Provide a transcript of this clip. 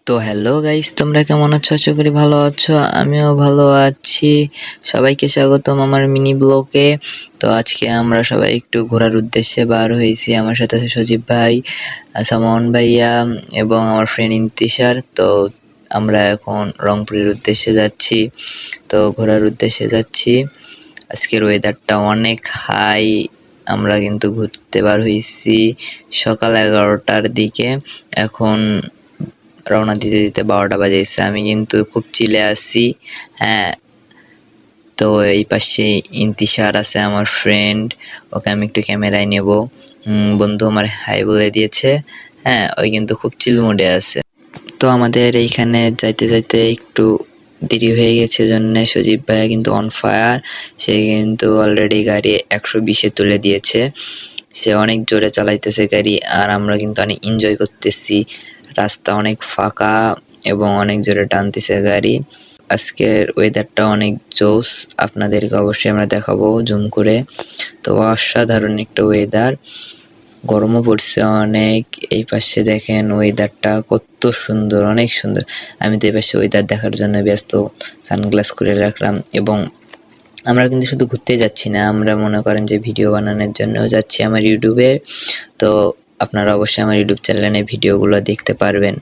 তো hello guys, তোমরা কেমন আছো? আশা করি ভালো আছো। আমিও ভালো আছি। সবাইকে স্বাগতম আমার মিনি ব্লগে। তো আজকে আমরা সবাই একটু ঘোরার উদ্দেশ্যে বার হয়েছি। আমার সাথে আছে সজীব ভাই, সামন ভাইয়া এবং আমার ফ্রেন্ড ইন্তিশার। তো আমরা এখন রংপুরের উদ্দেশ্যে যাচ্ছি। তো ঘোরার উদ্দেশ্যে যাচ্ছি। আজকের ওয়েদারটা অনেক হাই। আমরা কিন্তু ঘুরতে বার হয়েছি সকাল 11টার দিকে। এখন রওনা দিতে দিতে 12টা বাজে। আমি কিন্তু খুব চিলে আছি। হ্যাঁ, তো এই পাশে ইন্তিশার আছে আমার ফ্রেন্ড, ওকে আমি একটু ক্যামেরায় নেব। বন্ধু আমার হাই বলে দিয়েছে। হ্যাঁ, ওই কিন্তু খুব চিল মোডে আছে। তো আমাদের এইখানে যাইতে যাইতে একটু দেরি হয়ে গেছে জন্য সজীব ভাইয়া কিন্তু অন ফায়ার। সে কিন্তু অলরেডি গাড়ি 120-এ তুলে দিয়েছে। সে অনেক জোরে চালাইতেছে গাড়ি, আর আমরা কিন্তু অনেক এনজয় করতেছি। রাস্তা অনেক ফাঁকা এবং অনেক জোরে টানতেছে গাড়ি। আজকের ওয়েদারটা অনেক জোস, আপনাদেরকে অবশ্যই আমরা দেখাবো জুম করে। তো অসাধারণ একটা ওয়েদার, গরমও পড়ছে অনেক। এই পাশে দেখেন ওয়েদারটা কত সুন্দর, অনেক সুন্দর। আমি তো এই পাশে ওয়েদার দেখার জন্য ব্যস্ত, সানগ্লাস করে রাখলাম। এবং আমরা কিন্তু শুধু ঘুরতে যাচ্ছি না, আমরা মনে করেন যে ভিডিও বানানোর জন্যও যাচ্ছি আমার ইউটিউবে। তো আপনারা অবশ্যই আমার ইউটিউব চ্যানেলে ভিডিওগুলো দেখতে পারবেন।